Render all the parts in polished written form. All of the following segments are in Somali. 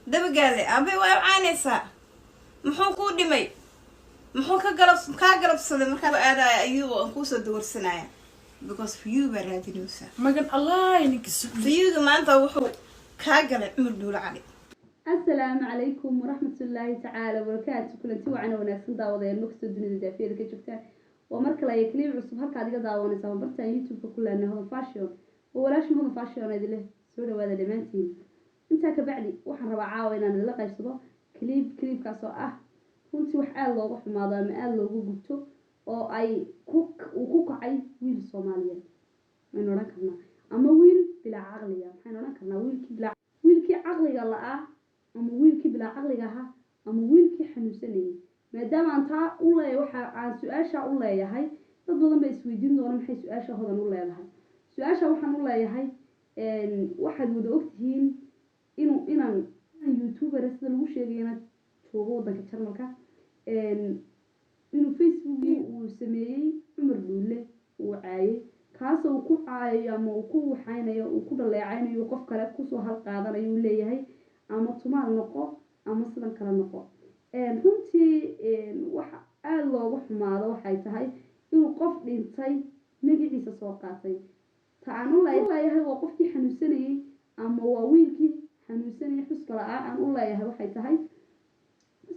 daba gaale abe waa caanaysaa muxuu kuu dhimay muxuu kaa galabsaday markaa aadaya ayuu aan kuusoo dawarsanaya because view baa raadinaysaa magan allah ninka viewga maanta wuxuu kaa galay Cumar Dhuule Cali. السلام عليكم ورحمة الله تعالى وبركاته. كلنتي وعنا وناسين داودين مكسو الدنيا دافية كجبتان ومركلا يكليب عصب هالك عادي داواني سوا برتا يوتيوب كلنا هذا فاشيون ولاش هذا فاشيون هذي له سوري وهذا دمانتين انت كبعدي وحن ربع عاوين انا اللي قيصده كليب كاسو كنتي وحال لو وح ما دام قال لو جبته او اي كوك عي ويل الصوماليين من ركبنا اما ويل بلا عقليه حنا ركبنا ويلكي عقليه لا ama wiilkii bila aqliga ahaa ama wiilkii xanuunsanayay maadaama aan taa u leeyahay waxa aan su'aasha u leeyahay dad badan bay isweydiin doonaan maxay su'aasha hodan u leedahay su'aasha waxaan u leeyahay waxaad wada ogtihiin inaan youtuber sida lagu sheegayna joogo wadanka Jarmalka inuu Facebook uu sameeyay Cumar Dhuule uu caayay kaas oo ku caayo ama uu ku waxaynayo uu ku dhaleecaynayo qof kale ku soo hal qaadanayo uu leeyahay ama tumaal noqo ama sidan kala noqo runtii waxa aad loogu xumaado waxay tahay inuu qof dhintay magaciisa soo qaatay taanu leeyahay waa qofkii xanuunsanayay ama waa wiilkii xanuunsanayay xuska la aan u leeyahay waxay tahay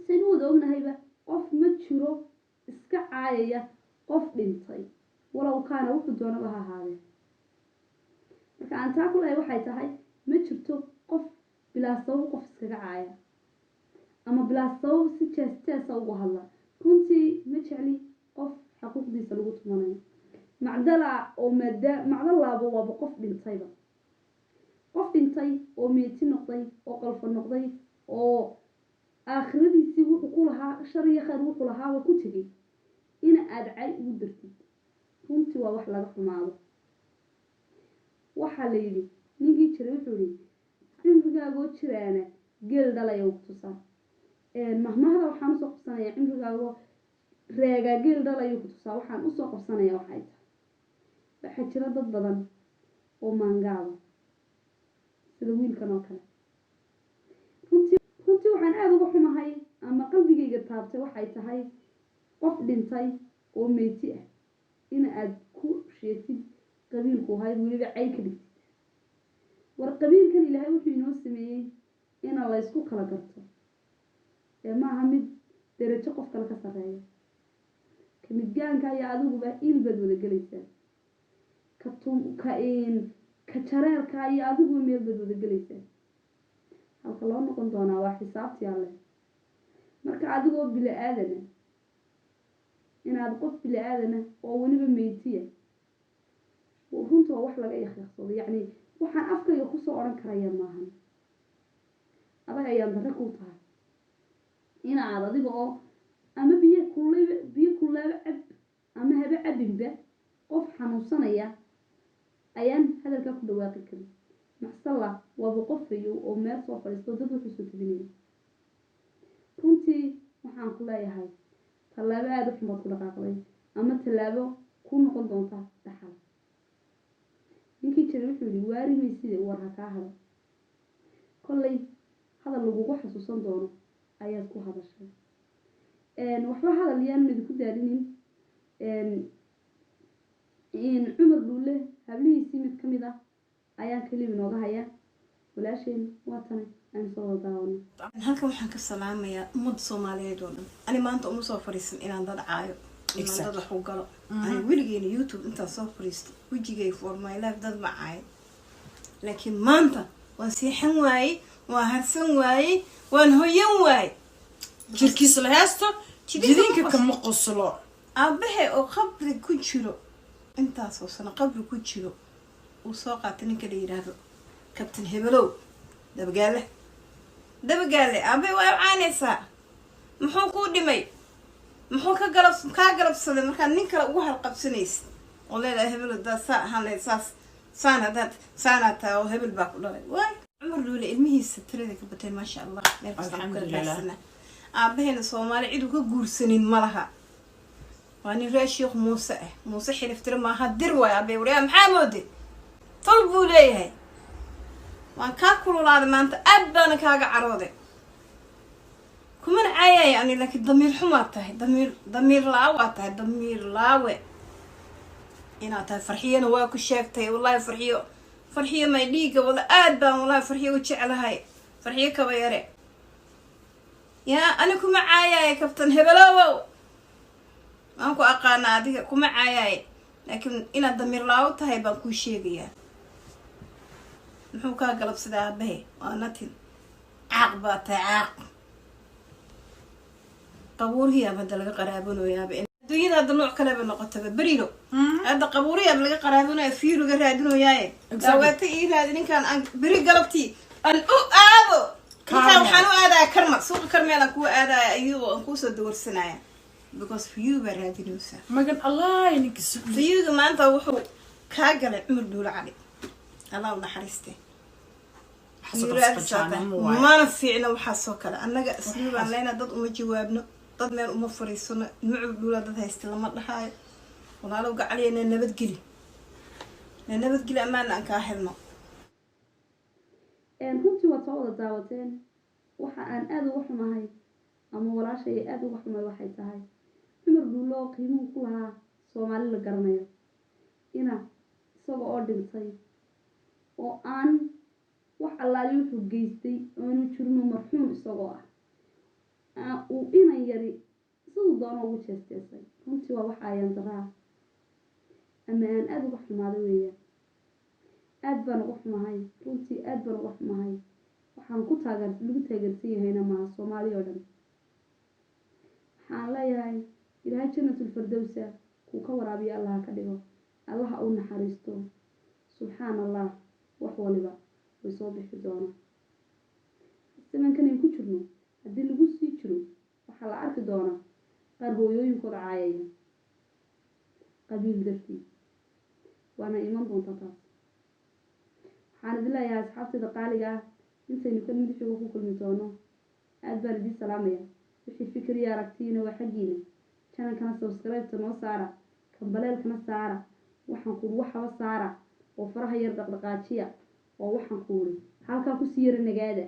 sidoo wada ognahayba qof ma jiro iska caayaya qof dhintay walaw kaana wuxuu doonaba ha ahaadee marka aan taa ku leeyahay waxay tahay ma jirto qof بلا صوب قف سكعايا أما بلا صوب سجستة صوب هلا كنتي مشعلي قف حقوق دي سلوت مني معدلا أو مدة معدلا أبوه بقف بنتيبة قف بنتي أو 200 نقطة أو 1000 نقطة أو آخر دي سووا حقولها شرية خير حقولها وكتجي إن أدعي ودرتي كنتي وواحد لقف معه وحليلي نيجي تريحولي cimrigaago jiraana geel dhalayo kutusa mahmahada waxaan soo qabsanayaa cimrigaago reega geel dhalayo kutusa waxaan u soo qabsanayaa waxay tahay waxa jira dad badan oo maangaaba sida wiilkan oo kale runtii waxaan aad uga xumahay ama qalbigayga taabtay waxay tahay qof dhintay oo meyti ah in aad ku sheegtid qabiilku hay weliba cay ka dhigtid warqabiil kan ilaahay wuxuu inoo sameeyay in la isku kala garto ma aha mid darajo qof kale ka sareeyo kamidgaanka ayaa adiguba ilbad wada galaysaa ka jareerka ayaa adigu meel bad wada galaysaa halka loo noqon doonaa waa xisaabtii alle marka adigoo bila aadana inaad qof bila aadana oo weliba meetiya runtii wax laga yakhsado yacni waxaan afkayga ku soo oran karaya maahan adag ayaan darro ku tahay inaad adiga oo ama biyo kuleeba cab ama haba cabinba qof xanuunsanaya ayaan hadalka ku dhawaaqi karin maxsalla waaba qofayo oo meel soo fadhiisto dad wuxuu soo tabinaya runtii waxaan ku leeyahay tallaabo aad u xumaad ku dhaqaaqday ama tallaabo ku noqon doonta dhaxal ninkii jiray wuxuu yiri waarimay sida warha ka hada kollay hadal lagu xasuusan doono ayaad ku hadashay waxba hadal yaan mid ku daarinin in Cumar Dhuule hablihiisii mid kamid ah ayaan kaliya inooga haya walaasheen waa tan aan soo daawano halkan waxaan ka salaamayaa ummadda Soomaaliyeed oo dhan ani maanta uma soo fariisan inaan dad caayo dad wax u galo ay wiligeena YouTube inta soo fariisto wajigay for my life dad ma caay laakiin maanta waan seexan waayay waan harsan waayay waan hoyan waayay jirkiisa la haysto jidinka kama qoslo aabahe oo qabri ku jiro intaas oo sana qabri ku jiro uu soo qaatay ninka la yiraahdo Captain Hebelow dabagaale aabe waa caanaysaa muxuu ku dhimay muxuu ka galabsaday markaa nin kale ugu halqabsanaysid oo leedahay hebel daa saanata oo hebel baa ku dhalay waay Cumar Dhuule ilmihiisa tirada ka batay ma sha Allah meel kasta ku kala aabaheena Soomaali cid uu ka guursanin malaha waa nin Sheekh Muuse xiliftira ma hadir waay aabe wariya maxaa moode tol buu leeyahay waan kaa kululaaday maanta aad baana kaaga carooday kumana caayaya ani laakiin damiir xumaa tahay damiir laawa tahay damiir laawe inaad tahay farxiyana waa ku sheegtay wallahi farxiyo may dhiiga wada aad baan wallahi farxiyo u jeclahay farxiyo kaba yare yaa ani kuma caayaya kabtan hebelowow waan ku aqaana adiga kuma caayaya laakiin inaad damiir laawo tahay baan kuu sheegayaa muxuu kaa galabsaday aabahe waa natin caaq baa tahay caaq qabuurihiyaab hadda laga qaraabanayaaba adduunyada hadda nooc kaleba noqotaba berilo hadda qabuuriyaab laga qaraabanayo fiyu laga raadinayaaye daawata ii raadi ninkaan aan beri galabtii aan u aado ninkaan waxaan u aadaya karmad suuqa karmeel aan kuwa aadaya ayagoo aan kuusoo dawarsanaya because fiyu baa raadinaysaa magan allah ninka fiyuga maanta wuxuu kaa galay cumar dhuulo cali allah u naxariiste mana fiicna waxaasoo kale annaga isliibaan leyna dad uma jawaabno dad meel uma fariisano nucub dhuula dad haysta lama dhahaayo walaalow gacaliya na nabadgeli ammaana aan kaa helno runtii waad soo wada daawateen waxa aan aada uga xumahay ama walaashay aada uga xumay waxay tahay cumar dhuulo oo qiimuhu ku lahaa soomaali la garanayo ina isaga oo dhintay oo aan wax allaali wuxuu geystay oonu jirno marxuum isagoo ah uu inan yari siduu doono ugu jeesteesay runtii waa wax ayaan daraa ama aan aada uga xumaaday weeyaan aad baan uga xumahay runtii aad baan uga xumahay waxaan lagu taageersan yahayna maaha soomaali oo dhan waxaan leeyahay ilaahay janatulfardowsa kuu ka waraabiyo allaha ka dhigo allaha u naxariisto subxaan allah wax waliba way soo bixi doonaa zamankan ay ku jirno haddii lagu sii jiro waxaa la arki doonaa qaar hooyooyinkooda caayaya qabiil dartii waana iman doontaa taas waxaan idin leeyahay asxaabtayda qaaliga ah intaynu kan midixuga ku kulmi doono aad baan idiin salaamaya wixii fikir iyo aragtiina waa xaggiina channelkana subscribe-ta noo saara kambaleelkana saara waxaan kuuri waxaba saara oo faraha yar dhaqdhaqaajiya oo waxaan kuuri halkaa kusii yara nagaada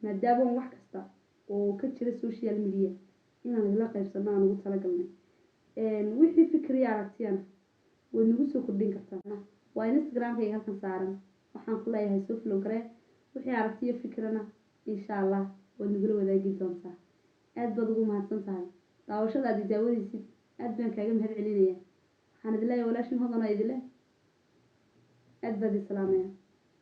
maadaama wax kasta oo ka jira social media inaan idila qaybsano aan ugu talagalnay wixii fikir iyo aragtiyana waad nagu soo kordhin kartaa waa instagramkayga halkan saaran waxaan ku leeyahay soo flow garee wixii aragtiyo fikrana insha allah waad nagula wadaagi doontaa aad baad ugu mahadsan tahay daawashadaadi daawadaysid aad baan kaaga mahad celinaya waxaan idin leeyahay walaashin hodan oo idile aad baad i salaamaya